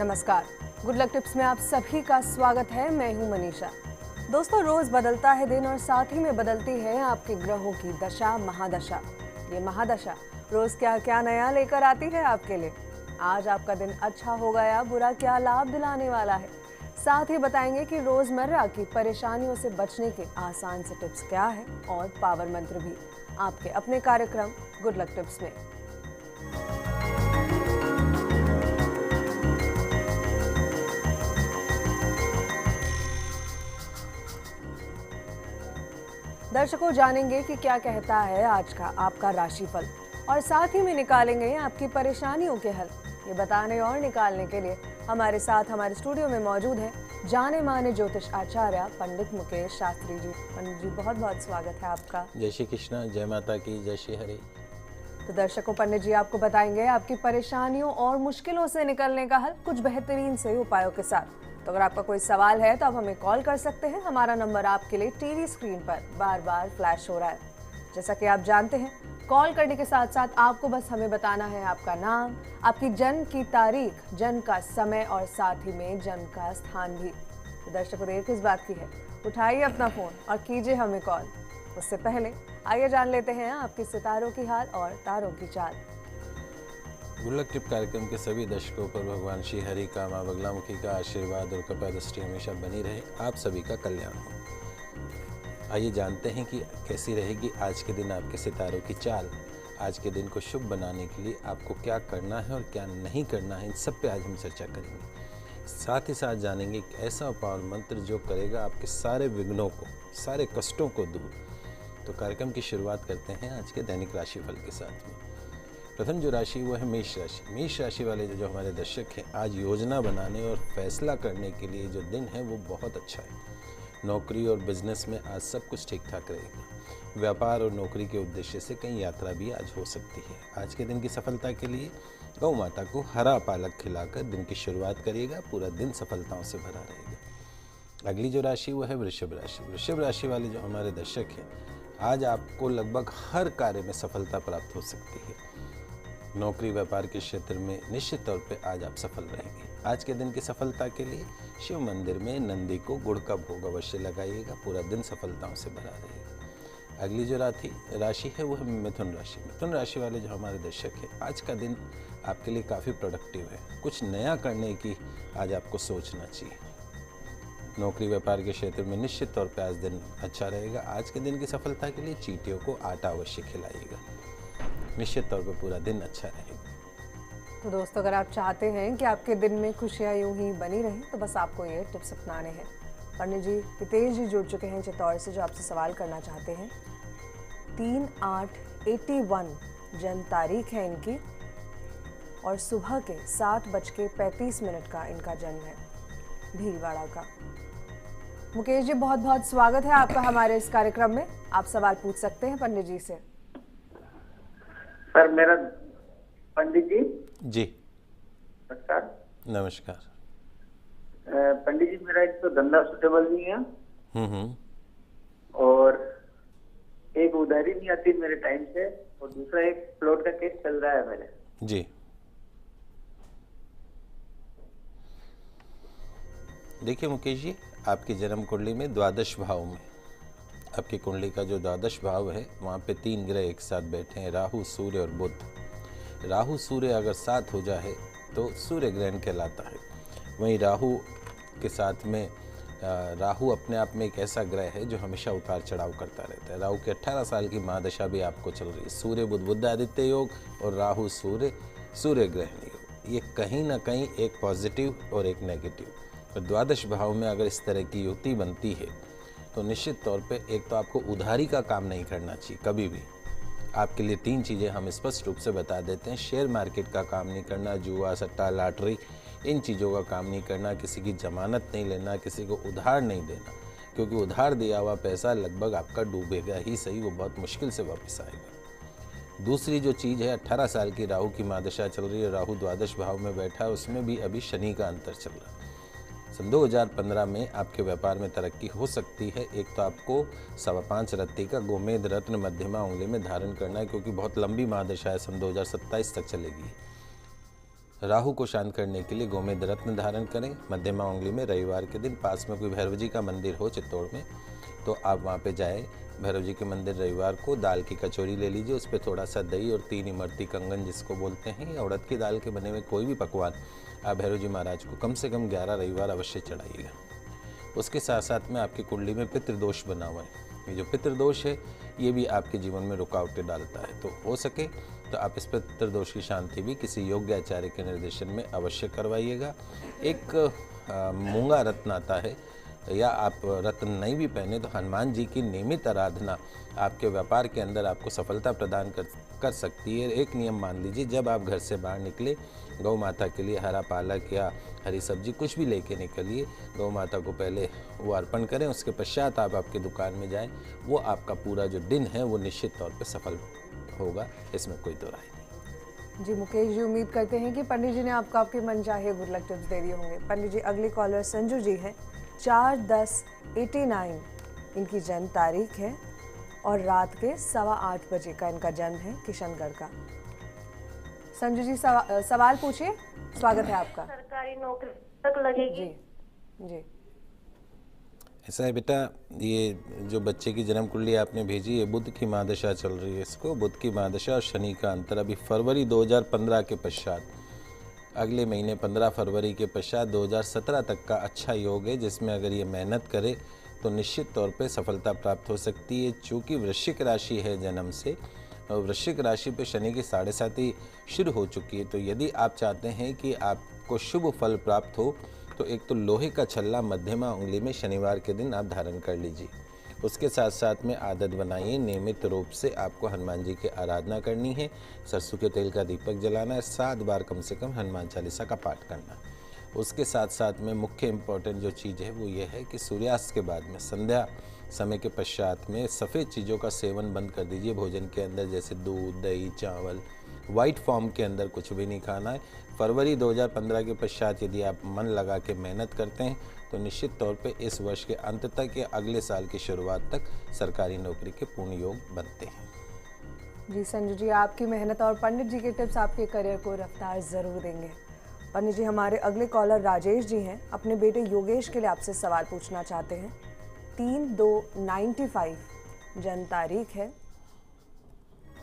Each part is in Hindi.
नमस्कार, गुड लक टिप्स में आप सभी का स्वागत है। मैं हूं मनीषा। दोस्तों, रोज बदलता है दिन और साथ ही में बदलती है आपके ग्रहों की दशा, महादशा। ये महादशा रोज क्या क्या नया लेकर आती है आपके लिए। आज आपका दिन अच्छा होगा या बुरा, क्या लाभ दिलाने वाला है, साथ ही बताएंगे कि रोजमर्रा की परेशानियों से बचने के आसान से टिप्स क्या है और पावर मंत्र भी आपके अपने कार्यक्रम गुड लक टिप्स में। दर्शकों, जानेंगे कि क्या कहता है आज का आपका राशिफल और साथ ही में निकालेंगे आपकी परेशानियों के हल। ये बताने और निकालने के लिए हमारे साथ हमारे स्टूडियो में मौजूद हैं जाने माने ज्योतिष आचार्य पंडित मुकेश शास्त्री जी। पंडित जी, बहुत बहुत स्वागत है आपका। जय श्री कृष्णा, जय माता की, जय श्री हरि। तो दर्शकों, पंडित जी आपको बताएंगे आपकी परेशानियों और मुश्किलों से निकलने का हल कुछ बेहतरीन से उपायों के साथ। तो अगर आपका कोई सवाल है तो आप हमें कॉल कर सकते हैं। हमारा नंबर आपके लिए टीवी स्क्रीन पर बार बार फ्लैश हो रहा है। जैसा कि आप जानते हैं, कॉल करने के साथ साथ आपको बस हमें बताना है आपका नाम, आपकी जन्म की तारीख, जन्म का समय और साथ ही में जन्म का स्थान भी। तो दर्शकों, देर किस बात की है, उठाइए अपना फोन और कीजिए हमें कॉल। उससे पहले आइए जान लेते हैं आपके सितारों की हाल और तारों की चाल। गुड लक टिप कार्यक्रम के सभी दर्शकों पर भगवान श्री हरि का, माँ बगलामुखी का आशीर्वाद और कृपा दृष्टि हमेशा बनी रहे। आप सभी का कल्याण हो। आइए जानते हैं कि कैसी रहेगी आज के दिन आपके सितारों की चाल। आज के दिन को शुभ बनाने के लिए आपको क्या करना है और क्या नहीं करना है, इन सब पे आज हम चर्चा करेंगे। साथ ही साथ जानेंगे एक ऐसा पावर मंत्र जो करेगा आपके सारे विघ्नों को, सारे कष्टों को दूर। तो कार्यक्रम की शुरुआत करते हैं आज के दैनिक राशिफल के साथ में। प्रथम जो राशि वो है मेष राशि। मेष राशि वाले जो हमारे दर्शक हैं, आज योजना बनाने और फैसला करने के लिए जो दिन है वो बहुत अच्छा है। नौकरी और बिजनेस में आज सब कुछ ठीक ठाक रहेगा। व्यापार और नौकरी के उद्देश्य से कहीं यात्रा भी आज हो सकती है। आज के दिन की सफलता के लिए गौ माता को हरा पालक खिलाकर दिन की शुरुआत करिएगा। पूरा दिन सफलताओं से भरा रहेगा। अगली जो राशि वो है वृषभ राशि। वृषभ राशि वाले जो हमारे दर्शक हैं, आज आपको लगभग हर कार्य में सफलता प्राप्त हो सकती है। नौकरी व्यापार के क्षेत्र में निश्चित तौर पे आज आप सफल रहेंगे। आज के दिन की सफलता के लिए शिव मंदिर में नंदी को गुड़ का भोग अवश्य लगाइएगा। पूरा दिन सफलताओं से भरा रहेगा। अगली जो राशि है वो है मिथुन राशि। मिथुन राशि वाले जो हमारे दर्शक हैं, आज का दिन आपके लिए काफ़ी प्रोडक्टिव है। कुछ नया करने की आज आपको सोचना चाहिए। नौकरी व्यापार के क्षेत्र में निश्चित तौर पर आज दिन अच्छा रहेगा। आज के दिन की सफलता के लिए चींटियों को आटा अवश्य खिलाइएगा। निश्चित तौर पर पूरा दिन अच्छा रहेगा। तो दोस्तों, अगर आप चाहते हैं कि आपके दिन में खुशियां यूं ही बनी रहें तो बस आपको ये टिप्स अपनाने हैं। पंडित जी हितेश जी जुड़ चुके हैं चित्तौड़ से, जो आपसे सवाल करना चाहते हैं। 3/8/81 जन्म तारीख है इनकी और सुबह के 7:35 का इनका जन्म है, भीलवाड़ा का। मुकेश जी, बहुत बहुत स्वागत है आपका हमारे इस कार्यक्रम में। आप सवाल पूछ सकते हैं पंडित जी से। सर, मेरा पंडित जी जी नमस्कार। नमस्कार। पंडित जी, मेरा एक तो धंधा सुटेबल नहीं है और एक उधारी नहीं आती मेरे टाइम से, और दूसरा एक प्लॉट का केस चल रहा है मेरे। जी, देखिए मुकेश जी, आपकी जन्म कुंडली में द्वादश भाव में, आपकी कुंडली का जो द्वादश भाव है वहाँ पे 3 ग्रह एक साथ बैठे हैं, राहु, सूर्य और बुध। राहु सूर्य अगर साथ हो जाए तो सूर्य ग्रहण कहलाता है। वहीं राहु के साथ में राहु अपने आप में एक ऐसा ग्रह है जो हमेशा उतार चढ़ाव करता रहता है। राहु के 18 साल की महादशा भी आपको चल रही है। सूर्य बुध बुध आदित्य योग और राहु सूर्य सूर्य ग्रहण योग, ये कहीं ना कहीं एक पॉजिटिव और एक नेगेटिव। तो द्वादश भाव में अगर इस तरह की युति बनती है तो निश्चित तौर पे एक तो आपको उधारी का काम नहीं करना चाहिए कभी भी। आपके लिए 3 चीज़ें हम स्पष्ट रूप से बता देते हैं। शेयर मार्केट का काम नहीं करना, जुआ, सट्टा, लॉटरी, इन चीज़ों का काम नहीं करना, किसी की जमानत नहीं लेना, किसी को उधार नहीं देना, क्योंकि उधार दिया हुआ पैसा लगभग आपका डूबेगा ही सही, वो बहुत मुश्किल से वापस आएगा। दूसरी जो चीज़ है, 18 साल की राहु की महादशा चल रही है, राहु द्वादश भाव में बैठा है, उसमें भी अभी शनि का अंतर चल रहा है। सन 2015 में आपके व्यापार में तरक्की हो सकती है। एक तो आपको 5.25 रत्ती का गोमेद रत्न मध्यमा उंगली में धारण करना है, क्योंकि बहुत लंबी महादशा है, सन 2027 तक चलेगी। राहु को शांत करने के लिए गोमेद रत्न धारण करें। मध्यमा उंगली में रविवार के दिन पास में कोई भैरव जी का मंदिर हो चित्तौड़ में तो आप वहाँ पे जाएं। भैरव जी के मंदिर रविवार को दाल की कचौरी ले लीजिए, उस पर थोड़ा सा दही और 3 इमरती कंगन जिसको बोलते हैं, या उड़द की दाल के बने हुए कोई भी पकवान आप भैरव जी महाराज को कम से कम 11 रविवार अवश्य चढ़ाइएगा। उसके साथ साथ में आपकी कुंडली में पितृदोष बना हुआ है। ये जो पितृदोष है ये भी आपके जीवन में रुकावटें डालता है, तो हो सके तो आप इस पितृदोष की शांति भी किसी योग्य आचार्य के निर्देशन में अवश्य करवाइएगा। एक मूंगा रत्न आता है, या आप रत्न नहीं भी पहने तो हनुमान जी की नियमित आराधना आपके व्यापार के अंदर आपको सफलता प्रदान कर सकती है। एक नियम मान लीजिए, जब आप घर से बाहर निकले गौ माता के लिए हरा पालक या हरी सब्जी कुछ भी लेके निकलिए, गौ माता को पहले वो अर्पण करें, उसके पश्चात आप आपकी दुकान में जाएं। वो आपका पूरा जो दिन है वो निश्चित तौर पे सफल होगा, इसमें कोई दो राय नहीं। जी मुकेश जी, उम्मीद करते हैं कि पंडित जी ने आपको आपके मनचाहे गुड लक टिप्स दे दिए होंगे। पंडित जी, अगली कॉलर संजू जी हैं, 4/10/89 इनकी जन्म तारीख है और रात के 8:15 बजे का इनका जन्म है, किशनगढ़ का। संजू जी सवाल पूछिए, स्वागत है आपका। सरकारी नौकरी तक लगेगी? जी जी। ऐसा है बेटा, ये जो बच्चे की जन्म कुंडली आपने भेजी है, बुध की महादशा चल रही है। इसको बुध की महादशा और शनि का अंतर अभी फरवरी 2015 के पश्चात, अगले महीने 15 फरवरी के पश्चात 2017 तक का अच्छा योग है, जिसमें अगर ये मेहनत करे तो निश्चित तौर पे सफलता प्राप्त हो सकती है। चूँकि वृश्चिक राशि है जन्म से, और वृश्चिक राशि पे शनि की 7.5 शुरू हो चुकी है, तो यदि आप चाहते हैं कि आपको शुभ फल प्राप्त हो तो एक तो लोहे का छल्ला मध्यमा उंगली में शनिवार के दिन आप धारण कर लीजिए। उसके साथ साथ में आदत बनाइए, नियमित रूप से आपको हनुमान जी की आराधना करनी है, सरसों के तेल का दीपक जलाना है, 7 बार कम से कम हनुमान चालीसा का पाठ करना है। उसके साथ साथ में मुख्य इम्पोर्टेंट जो चीज़ है वो ये है कि सूर्यास्त के बाद में संध्या समय के पश्चात में सफ़ेद चीज़ों का सेवन बंद कर दीजिए भोजन के अंदर, जैसे दूध, दही, चावल, वाइट फॉर्म के अंदर कुछ भी नहीं खाना है। फरवरी 2015 के पश्चात यदि आप मन लगा के मेहनत करते हैं तो निश्चित तौर पे इस वर्ष के अंत तक या अगले साल की शुरुआत तक सरकारी नौकरी के पूर्ण योग बनते हैं। जी संजू जी, आपकी मेहनत और पंडित जी के टिप्स आपके करियर को रफ्तार ज़रूर देंगे। पंडित जी, हमारे अगले कॉलर राजेश जी हैं, अपने बेटे योगेश के लिए आपसे सवाल पूछना चाहते हैं। 3/2/95 जन्म तारीख है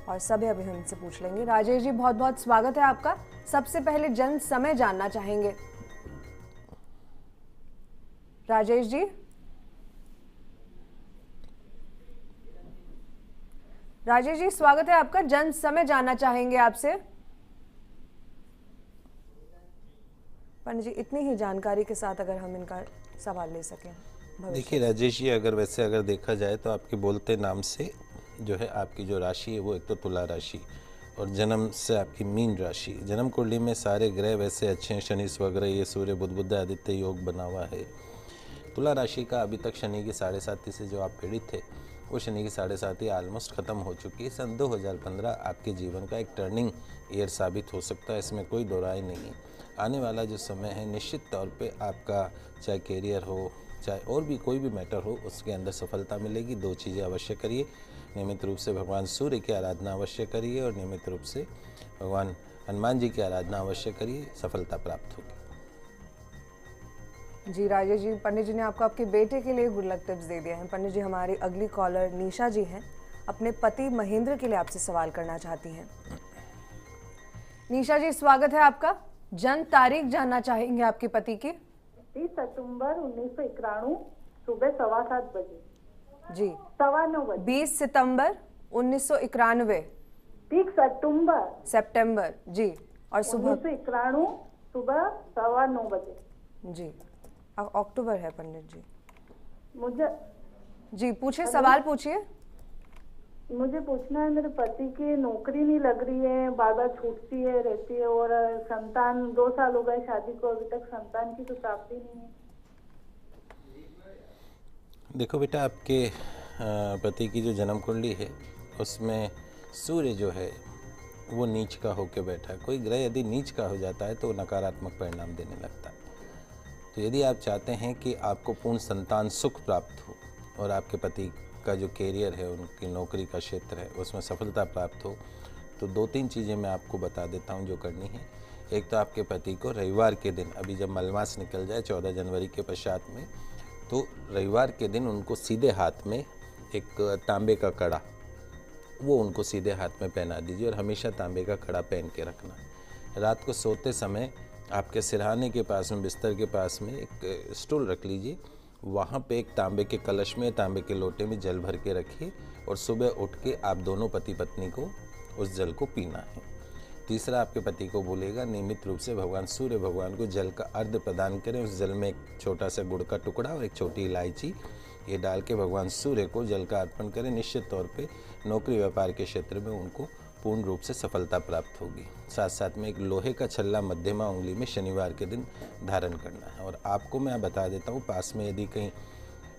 और सभी अभी हमसे पूछ लेंगे। राजेश जी, बहुत बहुत स्वागत है आपका। सबसे पहले जन्म समय जानना चाहेंगे। राजेश जी, राजेश जी स्वागत है आपका। जन्म समय जानना चाहेंगे आपसे। पंडित जी, इतनी ही जानकारी के साथ अगर हम इनका सवाल ले सकें। देखिए राजेश जी, अगर देखा जाए तो आपके बोलते नाम से जो है आपकी जो राशि है वो एक तो तुला राशि और जन्म से आपकी मीन राशि। जन्म कुंडली में सारे ग्रह वैसे अच्छे हैं, शनि स्वग्रह, ये सूर्य बुध बुध आदित्य योग बना हुआ है। तुला राशि का अभी तक शनि की 7.5 से जो आप पीड़ित थे वो शनि की 7.5 ऑलमोस्ट ख़त्म हो चुकी है। सन 2015 आपके जीवन का एक टर्निंग ईयर साबित हो सकता है, इसमें कोई दो राय नहीं है। आने वाला जो समय है निश्चित तौर पे आपका चाहे कैरियर हो चाहे और भी कोई भी मैटर हो उसके अंदर सफलता मिलेगी। 2 चीज़ें अवश्य करिए, नियमित रूप से भगवान सूर्य की आराधना अवश्य करिए और नियमित रूप से भगवान हनुमान जी की आराधना अवश्य करिए, सफलता प्राप्त होगी। जी राजेश जी, पंडित जी ने आपको आपके बेटे के लिए गुड लक टिप्स दे दिए हैं। पंडित जी, हमारी अगली कॉलर निशा जी हैं, अपने पति महेंद्र के लिए आपसे सवाल करना चाहती हैं। निशा जी, स्वागत है आपका। जन्म तारीख जानना चाहेंगे आपके पति की। 30 सितंबर 1991 सुबह 7:15 बजे। जी 9:15 बजे। 20 सितंबर 1991 30 सितंबर जी, और सुबह 1991 सुबह 9:15 बजे। जी अक्टूबर है पंडित जी। मुझे जी पूछिए, सवाल पूछिए। मुझे पूछना है, मेरे पति की नौकरी नहीं लग रही है, बार बार छूटती है रहती है, और संतान 2 साल हो गए शादी को, अभी तक संतान की तो प्राप्ति नहीं है। देखो बेटा, आपके पति की जो जन्म कुंडली है उसमें सूर्य जो है वो नीच का होके बैठा है। कोई ग्रह यदि नीच का हो जाता है तो नकारात्मक परिणाम देने लगता है। तो यदि आप चाहते हैं कि आपको पूर्ण संतान सुख प्राप्त हो और आपके पति का जो कैरियर है, उनकी नौकरी का क्षेत्र है, उसमें सफलता प्राप्त हो, तो 2-3 चीज़ें मैं आपको बता देता हूं जो करनी है। एक तो आपके पति को रविवार के दिन, अभी जब मलमास निकल जाए 14 जनवरी के पश्चात में, तो रविवार के दिन उनको सीधे हाथ में एक तांबे का कड़ा, वो उनको सीधे हाथ में पहना दीजिए और हमेशा तांबे का कड़ा पहन के रखना। रात को सोते समय आपके सिरहाने के पास में, बिस्तर के पास में एक स्टूल रख लीजिए, वहाँ पे एक तांबे के कलश में, तांबे के लोटे में जल भर के रखिए और सुबह उठ के आप दोनों पति पत्नी को उस जल को पीना है। तीसरा, आपके पति को बोलेगा नियमित रूप से भगवान सूर्य भगवान को जल का अर्घ प्रदान करें। उस जल में एक छोटा सा गुड़ का टुकड़ा और एक छोटी इलायची ये डाल के भगवान सूर्य को जल का अर्पण करें। निश्चित तौर पे नौकरी व्यापार के क्षेत्र में उनको पूर्ण रूप से सफलता प्राप्त होगी। साथ साथ में एक लोहे का छल्ला मध्यमा उंगली में शनिवार के दिन धारण करना है। और आपको मैं बता देता हूँ, पास में यदि कहीं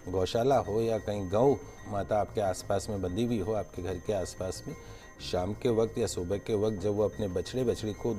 गौशाला हो या कहीं गौ माता आपके आसपास में बंधी हुई हो, आपके घर के आसपास में, शाम के वक्त या सुबह के वक्त जब वो अपने बछड़े बछड़ी को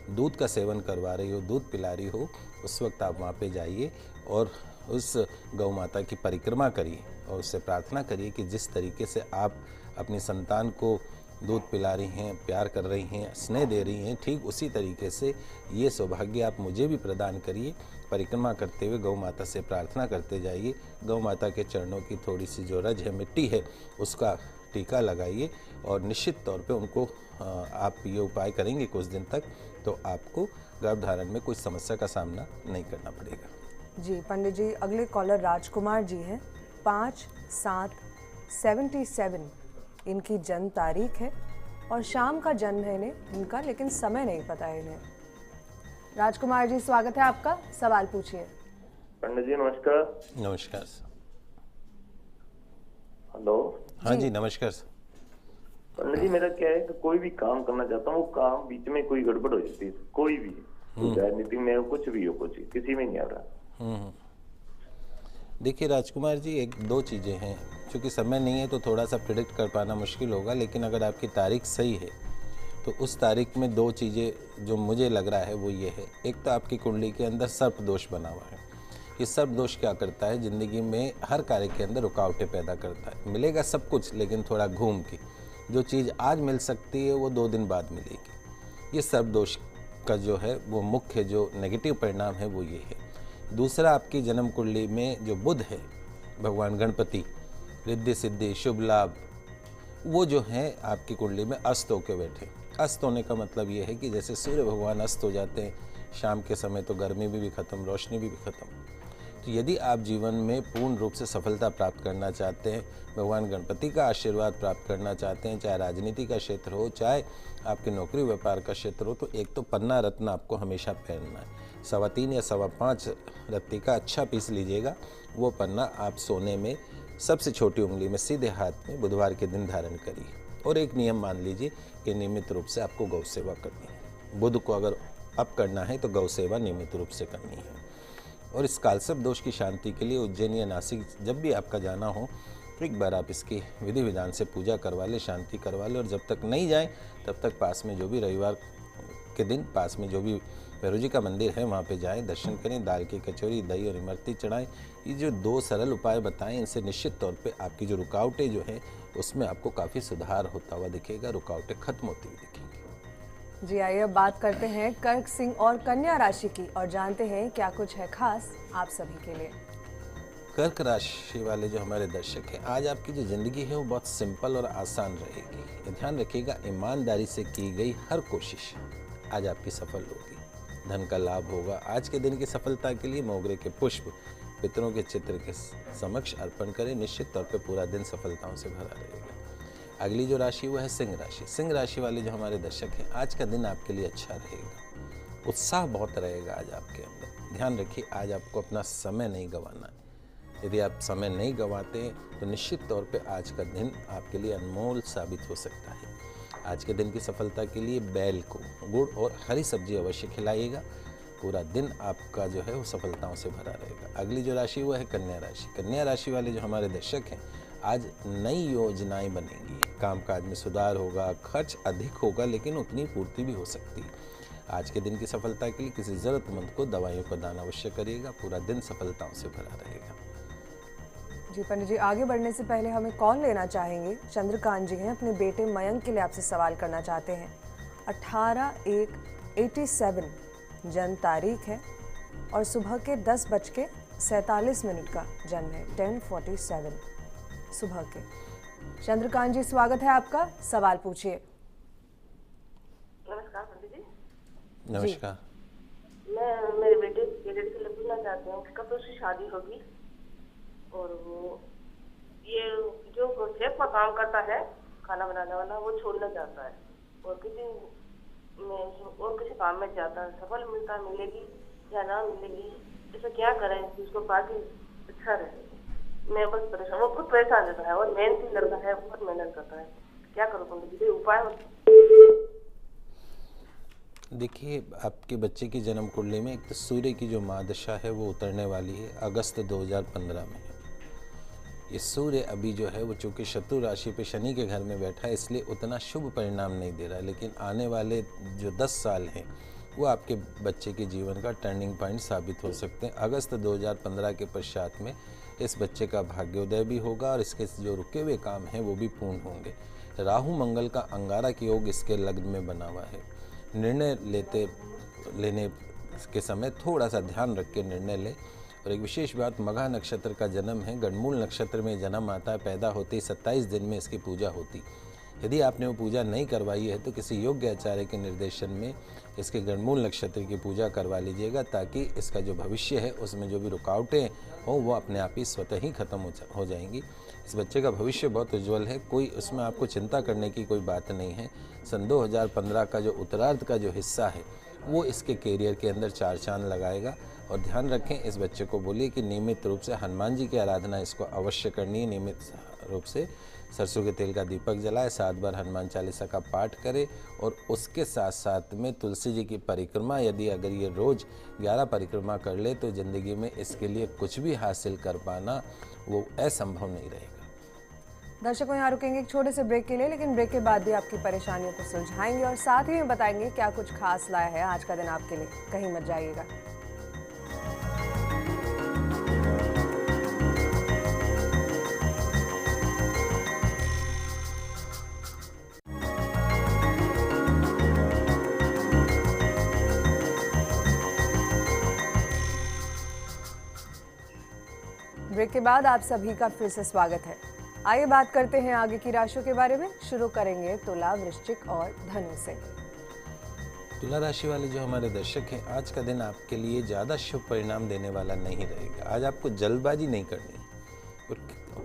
दूध का सेवन करवा रही हो, दूध पिला रही हो, उस वक्त आप वहाँ पे जाइए और उस गौ माता की परिक्रमा करिए और उससे प्रार्थना करिए कि जिस तरीके से आप अपनी संतान को दूध पिला रही हैं, प्यार कर रही हैं, स्नेह दे रही हैं, ठीक उसी तरीके से ये सौभाग्य आप मुझे भी प्रदान करिए। परिक्रमा करते हुए गौ माता से प्रार्थना करते जाइए। गौ माता के चरणों की थोड़ी सी जो रज है, मिट्टी है, उसका टीका लगाइए और निश्चित तौर पे उनको आप ये उपाय करेंगे कुछ दिन तक, तो आपको गर्भधारण में कोई समस्या का सामना नहीं करना पड़ेगा। जी पंडित जी, अगले कॉलर राजकुमार जी हैं, 5/7/77 इनकी जन्म तारीख है और शाम का जन्म है इनका, लेकिन समय नहीं पता है इन्हें। राजकुमार जी, स्वागत है आपका, सवाल पूछिए। पंडित जी नमस्कार। नमस्कार। हेलो। हाँ जी नमस्कार। पंडित जी, मेरा क्या है कि कोई भी काम करना चाहता हूँ, वो काम बीच में कोई गड़बड़ हो जाती है, कोई भी, राजनीति में हो, कुछ भी हो, कुछ किसी में नहीं आ रहा। देखिए राजकुमार जी, एक दो चीज़ें हैं, क्योंकि समय नहीं है तो थोड़ा सा प्रिडिक्ट कर पाना मुश्किल होगा, लेकिन अगर आपकी तारीख सही है तो उस तारीख में दो चीज़ें जो मुझे लग रहा है वो ये है। एक तो आपकी कुंडली के अंदर सर्प दोष बना हुआ है। ये सर्प दोष क्या करता है, ज़िंदगी में हर कार्य के अंदर रुकावटें पैदा करता है। मिलेगा सब कुछ, लेकिन थोड़ा घूम के, जो चीज़ आज मिल सकती है वो 2 दिन बाद मिलेगी। ये सर्प दोष का जो है वो मुख्य जो नेगेटिव परिणाम है वो ये है। दूसरा, आपकी जन्म कुंडली में जो बुध है, भगवान गणपति, रिद्धि सिद्धि शुभ लाभ, वो जो है आपकी कुंडली में अस्त होकर बैठे। अस्त होने का मतलब ये है कि जैसे सूर्य भगवान अस्त हो जाते हैं शाम के समय, तो गर्मी भी खत्म, रोशनी भी खत्म। तो यदि आप जीवन में पूर्ण रूप से सफलता प्राप्त करना चाहते हैं, भगवान गणपति का आशीर्वाद प्राप्त करना चाहते हैं, चाहे राजनीति का क्षेत्र हो, चाहे आपके नौकरी व्यापार का क्षेत्र हो, तो एक तो पन्ना रत्न आपको हमेशा पहनना है। 3.25 या 5.25 रत्ती का अच्छा पीस लीजिएगा। वो पन्ना आप सोने में सबसे छोटी उंगली में सीधे हाथ में बुधवार के दिन धारण करिए। और एक नियम मान लीजिए कि नियमित रूप से आपको गौ सेवा करनी है। बुध को अगर अप करना है तो गौ सेवा नियमित रूप से करनी है। और इस कालसर्प दोष की शांति के लिए उज्जैन या नासिक जब भी आपका जाना हो, तो एक बार आप इसकी विधि विधान से पूजा करवा ले, शांति करवा ले। और जब तक नहीं जाए तब तक पास में जो भी रविवार के दिन पास में जो भी भैरव जी का मंदिर है वहाँ पे जाएं, दर्शन करें, दाल की कचौरी, दही और इमरती चढ़ाएं। ये जो 2 सरल उपाय बताएं, इनसे निश्चित तौर पे आपकी जो रुकावटें जो हैं उसमें आपको काफ़ी सुधार होता हुआ दिखेगा, रुकावटें खत्म होती हुई दिखेंगी। जी आइए अब बात करते हैं कर्क सिंह और कन्या राशि की और जानते हैं क्या कुछ है खास आप सभी के लिए। कर्क राशि वाले जो हमारे दर्शक हैं, आज आपकी जो ज़िंदगी है वो बहुत सिंपल और आसान रहेगी। ध्यान रखिएगा, ईमानदारी से की गई हर कोशिश आज आपकी सफल होगी। धन का लाभ होगा। आज के दिन की सफलता के लिए मोगरे के पुष्प पितरों के चित्र के समक्ष अर्पण करें। निश्चित तौर पे पूरा दिन सफलताओं से भरा रहेगा। अगली जो राशि वो है सिंह राशि। सिंह राशि वाले जो हमारे दर्शक हैं, आज का दिन आपके लिए अच्छा रहेगा। उत्साह बहुत रहेगा आज आपके अंदर। ध्यान रखिए, आज आपको अपना समय नहीं गंवाना है। यदि आप समय नहीं गंवाते तो निश्चित तौर पे आज का दिन आपके लिए अनमोल साबित हो सकता है। आज के दिन की सफलता के लिए बैल को गुड़ और हरी सब्जी अवश्य खिलाइएगा। पूरा दिन आपका जो है वो सफलताओं से भरा रहेगा। अगली जो राशि वो है कन्या राशि। कन्या राशि वाले जो हमारे दर्शक हैं, आज नई योजनाएं बनेंगी, कामकाज में सुधार होगा, खर्च अधिक होगा लेकिन उतनी पूर्ति भी हो सकती है। आज के दिन की सफलता के लिए किसी ज़रूरतमंद को दवाइयों का दान अवश्य करिएगा। पूरा दिन सफलताओं से भरा रहेगा। जी पंडित जी, आगे बढ़ने से पहले हमें कॉल लेना चाहेंगे। चंद्रकांत जी हैं, अपने बेटे मयंक के लिए आपसे सवाल करना चाहते हैं। 18/1 87 जन्म तारीख है और सुबह के 10:47 का जन्म है। 10:47 सुबह के। चंद्रकांत जी, स्वागत है आपका, सवाल पूछिए। नमस्कार पंडित जी। नमस्कार। मैं मेरे बेटे से पूछना चाहती हूँ कब उसकी शादी होगी, और वो ये जो शेफ का काम करता है खाना बनाने वाला, वो छोड़ना चाहता है और किसी काम में जाता है। सफल मिलेगी या ना मिलेगी, इसे क्या करें कि उसको पार्टी अच्छा रहे। मैं बस परेशान, वो खुद परेशान रहता है और मेहनती लड़का है, बहुत मेहनत करता है। क्या करूँ पंडित जी, उपाय? देखिए, आपके बच्चे की जन्म कुंडली में एक तो सूर्य की जो महादशा है वो उतरने वाली है अगस्त 2015 में। ये सूर्य अभी जो है वो चूँकि शत्रु राशि पे शनि के घर में बैठा है, इसलिए उतना शुभ परिणाम नहीं दे रहा है। लेकिन आने वाले जो 10 साल हैं वो आपके बच्चे के जीवन का टर्निंग पॉइंट साबित हो सकते हैं। अगस्त 2015 के पश्चात में इस बच्चे का भाग्योदय भी होगा और इसके जो रुके हुए काम हैं वो भी पूर्ण होंगे। राहु मंगल का अंगारक योग इसके लग्न में बना हुआ है। निर्णय लेने के समय थोड़ा सा ध्यान रख के निर्णय लें। और एक विशेष बात, मघा नक्षत्र का जन्म है, गणमूल नक्षत्र में जन्म आता है, पैदा होते ही 27 दिन में इसकी पूजा होती। यदि आपने वो पूजा नहीं करवाई है तो किसी योग्य आचार्य के निर्देशन में इसके गणमूल नक्षत्र की पूजा करवा लीजिएगा, ताकि इसका जो भविष्य है उसमें जो भी रुकावटें हों वो अपने आप ही स्वतः ही खत्म हो जाएंगी। इस बच्चे का भविष्य बहुत उज्जवल है, कोई उसमें आपको चिंता करने की कोई बात नहीं है। सन 2015 का जो उत्तरार्ध का जो हिस्सा है वो इसके कैरियर के अंदर 4 चांद लगाएगा। और ध्यान रखें, इस बच्चे को बोलिए कि नियमित रूप से हनुमान जी की आराधना इसको अवश्य करनी है। नियमित रूप से सरसों के तेल का दीपक जलाए, 7 बार हनुमान चालीसा का पाठ करे और उसके साथ साथ में तुलसी जी की परिक्रमा, यदि अगर ये रोज़ 11 परिक्रमा कर ले तो ज़िंदगी में इसके लिए कुछ भी हासिल कर पाना वो असंभव नहीं रहेगा। दर्शकों, यहाँ रुकेंगे एक छोटे से ब्रेक के लिए, लेकिन ब्रेक के बाद भी आपकी परेशानियों को सुलझाएंगे और साथ ही में बताएंगे क्या कुछ खास लाया है आज का दिन आपके लिए। कहीं मत जाइएगा। ब्रेक के बाद आप सभी का फिर से स्वागत है। आइए बात करते हैं आगे की राशियों के बारे में। शुरू करेंगे तुला, वृश्चिक और धनु से। तुला राशि वाले जो हमारे दर्शक हैं, आज का दिन आपके लिए ज़्यादा शुभ परिणाम देने वाला नहीं रहेगा। आज आपको जल्दबाजी नहीं करनी और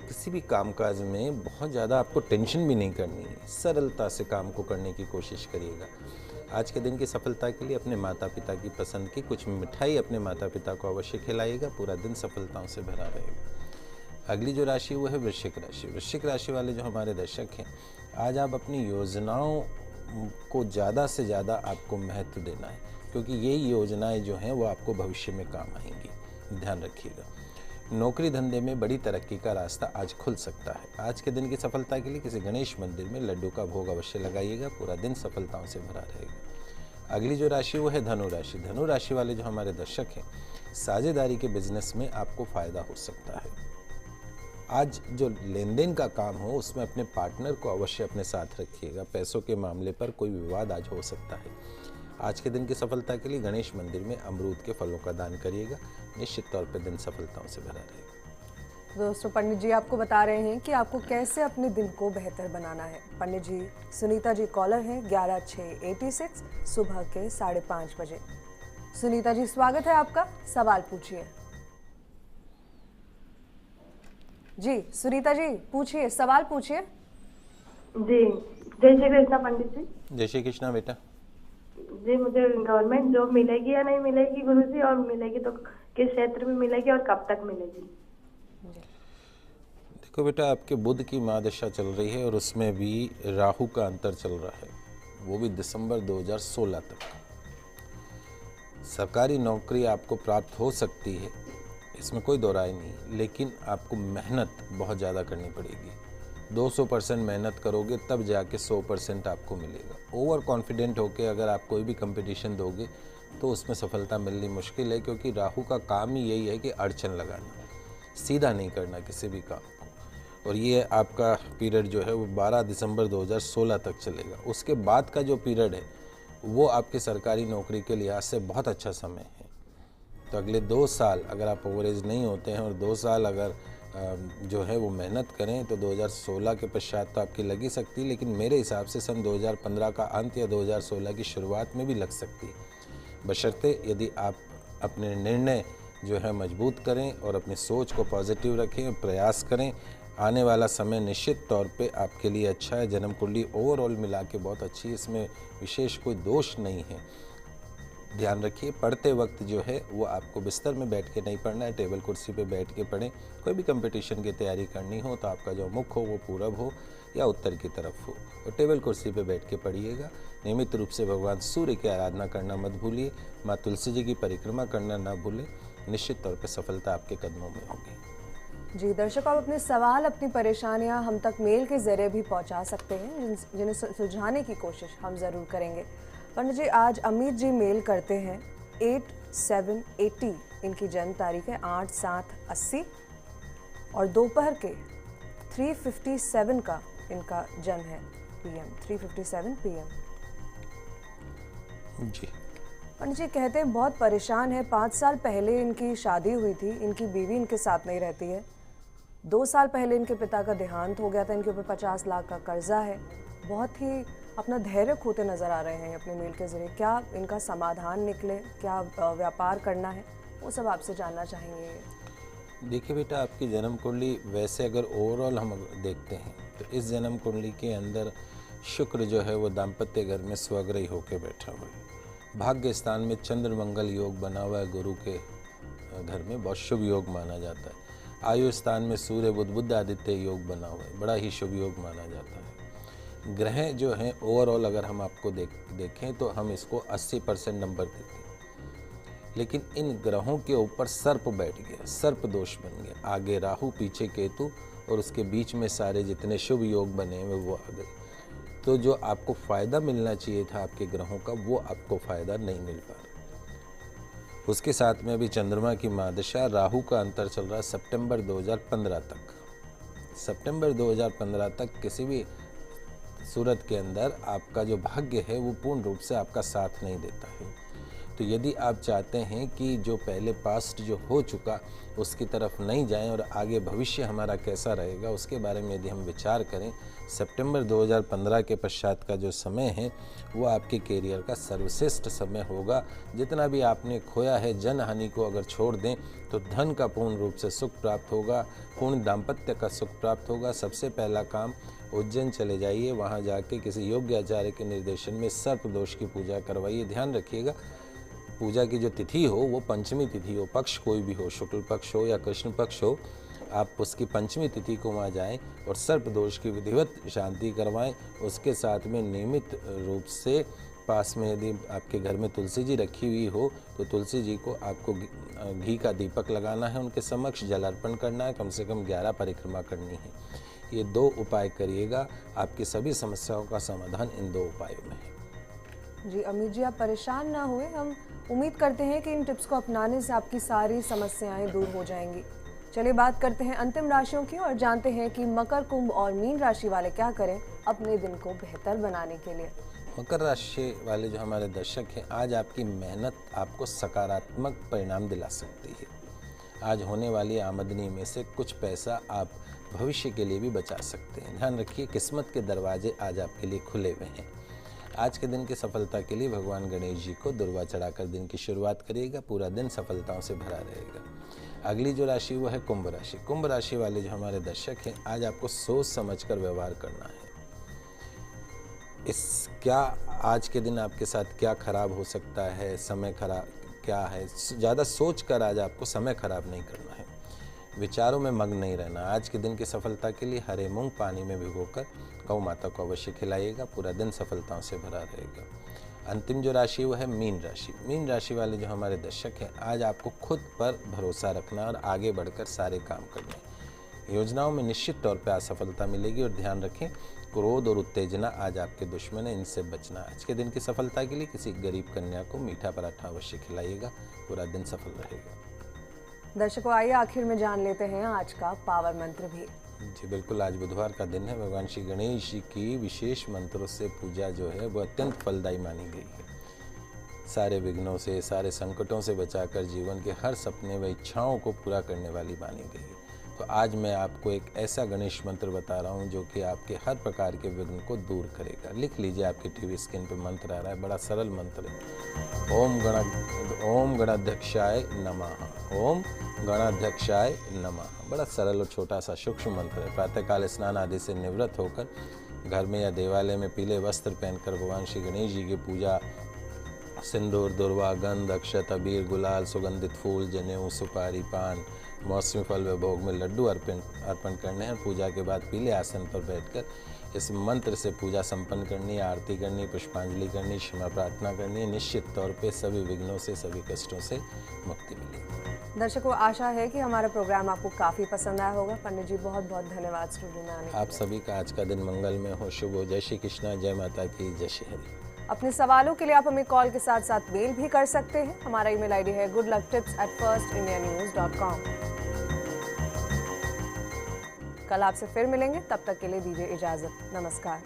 किसी भी कामकाज में बहुत ज़्यादा आपको टेंशन भी नहीं करनी है। सरलता से काम को करने की कोशिश करिएगा। आज के दिन की सफलता के लिए अपने माता पिता की पसंद की कुछ मिठाई अपने माता पिता को अवश्य खिलाइएगा। पूरा दिन सफलताओं से भरा रहेगा। अगली जो राशि वो है वृश्चिक राशि। वृश्चिक राशि वाले जो हमारे दर्शक हैं, आज आप अपनी योजनाओं को ज़्यादा से ज़्यादा आपको महत्व देना है, क्योंकि ये योजनाएं जो हैं वो आपको भविष्य में काम आएंगी। ध्यान रखिएगा। नौकरी धंधे में बड़ी तरक्की का रास्ता आज खुल सकता है। आज के दिन की सफलता के लिए किसी गणेश मंदिर में लड्डू का भोग अवश्य लगाइएगा। पूरा दिन सफलताओं से भरा रहेगा। अगली जो राशि वो है धनु राशि। धनु राशि वाले जो हमारे दर्शक हैं, साझेदारी के बिजनेस में आपको फायदा हो सकता है। आज जो लेन देन का काम हो उसमें अपने पार्टनर को अवश्य अपने साथ रखिएगा। पैसों के मामले पर कोई विवाद आज हो सकता है। आज के दिन की सफलता के लिए गणेश मंदिर में अमरूद के फलों का दान करिएगा। निश्चित तौर पर दिन सफलताओं से भरा रहेगा। दोस्तों, पंडित जी आपको बता रहे हैं कि आपको कैसे अपने दिन को बेहतर बनाना है। पंडित जी सुनीता जी कॉलर हैं 11/6/86 सुबह के 5:30 बजे। सुनीता जी, स्वागत है आपका, सवाल पूछिए। जी सुनीता जी पूछिए, सवाल पूछिए। जी, जय श्री कृष्णा पंडित जी। जय श्री कृष्णा बेटा। जी, मुझे गवर्नमेंट जॉब मिलेगी या नहीं मिलेगी गुरुजी, और मिलेगी तो किस क्षेत्र में मिलेगी और कब तक मिलेगी? देखो बेटा, आपके बुध की महादशा चल रही है और उसमें भी राहु का अंतर चल रहा है, वो भी दिसंबर 2016 तक। सरकारी नौकरी आपको प्राप्त हो सकती है, इसमें कोई दो राय नहीं, लेकिन आपको मेहनत बहुत ज़्यादा करनी पड़ेगी। 200% मेहनत करोगे तब जाके 100% आपको मिलेगा। ओवर कॉन्फिडेंट होके अगर आप कोई भी कंपटीशन दोगे तो उसमें सफलता मिलनी मुश्किल है, क्योंकि राहु का काम ही यही है कि अड़चन लगाना, सीधा नहीं करना किसी भी काम को। और ये आपका पीरियड जो है वो 12 दिसंबर 2016 तक चलेगा। उसके बाद का जो पीरियड है वो आपकी सरकारी नौकरी के लिहाज से बहुत अच्छा समय है। तो अगले 2 साल अगर आप ओवर एज नहीं होते हैं और 2 साल अगर जो है वो मेहनत करें तो 2016 के पश्चात तो आपकी लग ही सकती है, लेकिन मेरे हिसाब से सन 2015 का अंत या 2016 की शुरुआत में भी लग सकती है, बशर्ते यदि आप अपने निर्णय जो है मजबूत करें और अपनी सोच को पॉजिटिव रखें और प्रयास करें। आने वाला समय निश्चित तौर पे आपके लिए अच्छा है। जन्म कुंडली ओवरऑल मिला के बहुत अच्छी है, इसमें विशेष कोई दोष नहीं है। ध्यान रखिए, पढ़ते वक्त जो है वो आपको बिस्तर में बैठ के नहीं पढ़ना है, टेबल कुर्सी पे बैठ के पढ़ें। कोई भी कंपटीशन की तैयारी करनी हो तो आपका जो मुख हो वो पूरब हो या उत्तर की तरफ हो, और टेबल कुर्सी पे बैठ के पढ़िएगा। नियमित रूप से भगवान सूर्य की आराधना करना मत भूलिए, माँ तुलसी जी की परिक्रमा करना ना भूलें। निश्चित तौर पर सफलता आपके कदमों में होगी। जी दर्शकों, आप अपने सवाल, अपनी परेशानियां हम तक मेल के जरिए भी पहुंचा सकते हैं, जिन्हें सुलझाने की कोशिश हम ज़रूर करेंगे। पंडित जी, आज अमित जी मेल करते हैं 8780, इनकी जन्म तारीख है 8/7/80 और दोपहर के 3:57 का इनका जन्म है, PM 3:57 PM। जी पंडित जी कहते हैं बहुत परेशान है, 5 साल पहले इनकी शादी हुई थी, इनकी बीवी इनके साथ नहीं रहती है। 2 साल पहले इनके पिता का देहांत हो गया था, इनके ऊपर 50 लाख का कर्जा है। बहुत ही अपना धैर्य खोते नजर आ रहे हैं अपने मेल के जरिए। क्या इनका समाधान निकले, क्या व्यापार करना है, वो सब आपसे जानना चाहेंगे। देखिए बेटा, आपकी जन्म कुंडली वैसे अगर ओवरऑल हम देखते हैं तो इस जन्म कुंडली के अंदर शुक्र जो है वो दाम्पत्य घर में स्वग्रही होकर बैठा हुआ है। भाग्य स्थान में चंद्र मंगल योग बना हुआ है, गुरु के घर में बहुत शुभ योग माना जाता है। आयु स्थान में सूर्य बुध आदित्य योग बना हुआ है, बड़ा ही शुभ योग माना जाता है। ग्रह जो हैं ओवरऑल अगर हम आपको देखें तो हम इसको 80% नंबर देते हैं, लेकिन इन ग्रहों के ऊपर सर्प बैठ गया, सर्प दोष बन गया। आगे राहु, पीछे केतु और उसके बीच में सारे जितने शुभ योग बने हुए वो आ गए। तो जो आपको फ़ायदा मिलना चाहिए था आपके ग्रहों का, वो आपको फ़ायदा नहीं मिल पा रहा। उसके साथ में अभी चंद्रमा की महादशा, राहु का अंतर चल रहा है सितंबर 2015 तक। सितंबर 2015 तक किसी भी सूरत के अंदर आपका जो भाग्य है वो पूर्ण रूप से आपका साथ नहीं देता है। तो यदि आप चाहते हैं कि जो पहले पास्ट जो हो चुका उसकी तरफ नहीं जाएं और आगे भविष्य हमारा कैसा रहेगा उसके बारे में यदि हम विचार करें, सितंबर 2015 के पश्चात का जो समय है वो आपके कैरियर का सर्वश्रेष्ठ समय होगा। जितना भी आपने खोया है, जन हानि को अगर छोड़ दें तो धन का पूर्ण रूप से सुख प्राप्त होगा, पूर्ण दाम्पत्य का सुख प्राप्त होगा। सबसे पहला काम उज्जैन चले जाइए, वहाँ जाके किसी योग्य आचार्य के निर्देशन में सर्प दोष की पूजा करवाइए। ध्यान रखिएगा, पूजा की जो तिथि हो वो पंचमी तिथि हो, पक्ष कोई भी हो, शुक्ल पक्ष हो या कृष्ण पक्ष हो, आप उसकी पंचमी तिथि को वहाँ जाएं और सर्प दोष की विधिवत शांति करवाएं। उसके साथ में नियमित रूप से पास में यदि आपके घर में तुलसी जी रखी हुई हो तो तुलसी जी को आपको घी का दीपक लगाना है, उनके समक्ष जल अर्पण करना है, कम से कम 11 परिक्रमा करनी है। ये 2 उपाय करिएगा, आपकी सभी समस्याओं का समाधान इन 2 उपायों में है। जी अमित जी, आप परेशान ना हुए, हम उम्मीद करते हैं कि इन टिप्स को अपनाने से आपकी सारी समस्याएं दूर हो जाएंगी। चलिए बात करते हैं अंतिम राशियों की और जानते हैं कि मकर, कुंभ और मीन राशि वाले क्या करें अपने दिन को बेहतर बनाने के लिए। मकर राशि वाले जो हमारे दर्शक हैं, आज आपकी मेहनत आपको सकारात्मक परिणाम दिला सकती है। आज होने वाली आमदनी में से कुछ पैसा आप भविष्य के लिए भी बचा सकते हैं। ध्यान रखिए, किस्मत के दरवाजे आज आपके लिए खुले हुए हैं। आज के दिन की सफलता के लिए भगवान गणेश जी को दुर्वा चढ़ाकर दिन की शुरुआत करिएगा, पूरा दिन सफलताओं से भरा रहेगा। अगली जो राशि वो है कुंभ राशि। कुंभ राशि वाले जो हमारे दर्शक हैं, आज आपको सोच समझकर व्यवहार करना है। आज के दिन आपके साथ क्या खराब हो सकता है, समय खराब क्या है, ज़्यादा सोच कर आज आपको समय खराब नहीं करना है, विचारों में मग्न नहीं रहना। आज के दिन की सफलता के लिए हरे मूंग पानी में भिगोकर गौ माता को अवश्य खिलाइएगा, पूरा दिन सफलताओं से भरा रहेगा। अंतिम जो राशि वो है मीन राशि। मीन राशि वाले जो हमारे दर्शक हैं, आज आपको खुद पर भरोसा रखना और आगे बढ़कर सारे काम करने। योजनाओं में निश्चित तौर पर असफलता मिलेगी और ध्यान रखें, क्रोध और उत्तेजना आज आपके दुश्मन है, इनसे बचना। आज के दिन की सफलता के लिए किसी गरीब कन्या को मीठा पराठा अवश्य खिलाइएगा, पूरा दिन सफल रहेगा। दर्शकों, आइए आखिर में जान लेते हैं आज का पावर मंत्र भी। जी बिल्कुल, आज बुधवार का दिन है। भगवान श्री गणेश जी की विशेष मंत्रों से पूजा जो है वो अत्यंत फलदायी मानी गई है। सारे विघ्नों से, सारे संकटों से बचाकर जीवन के हर सपने व इच्छाओं को पूरा करने वाली मानी गई है। तो आज मैं आपको एक ऐसा गणेश मंत्र बता रहा हूँ जो कि आपके हर प्रकार के विघ्न को दूर करेगा। लिख लीजिए, आपकी टीवी स्क्रीन पर मंत्र आ रहा है, बड़ा सरल मंत्र है। ओम गणाध्यक्षाय नमः। ओम गणाध्यक्षाय नमः। बड़ा सरल और छोटा सा सूक्ष्म मंत्र है। प्रातःकाल स्नान आदि से निवृत्त होकर घर में या देवालय में पीले वस्त्र पहनकर भगवान श्री गणेश जी की पूजा, सिंदूर, दुर्वा, गंध, अक्षत, अबीर, गुलाल, सुगंधित फूल, जनेऊ, सुपारी, पान, मौसमी फल व भोग में लड्डू अर्पण करने हैं। पूजा के बाद पीले आसन पर बैठकर इस मंत्र से पूजा संपन्न करनी है, आरती करनी, पुष्पांजलि करनी, क्षमा प्रार्थना करनी है। निश्चित तौर पे सभी विघ्नों से, सभी कष्टों से मुक्ति मिलेगी। दर्शकों, आशा है कि हमारा प्रोग्राम आपको काफी पसंद आया होगा। पंडित जी, बहुत बहुत धन्यवाद स्टूडियो में आने के लिए। आप सभी का आज का दिन मंगलमय हो, शुभ हो। जय श्री कृष्णा, जय माता की, जय श्री हरि। अपने सवालों के लिए आप हमें कॉल के साथ साथ मेल भी कर सकते हैं। हमारा ईमेल आईडी है goodlucktips@firstindianews.com। कल आपसे फिर मिलेंगे, तब तक के लिए दीजिए इजाजत। नमस्कार।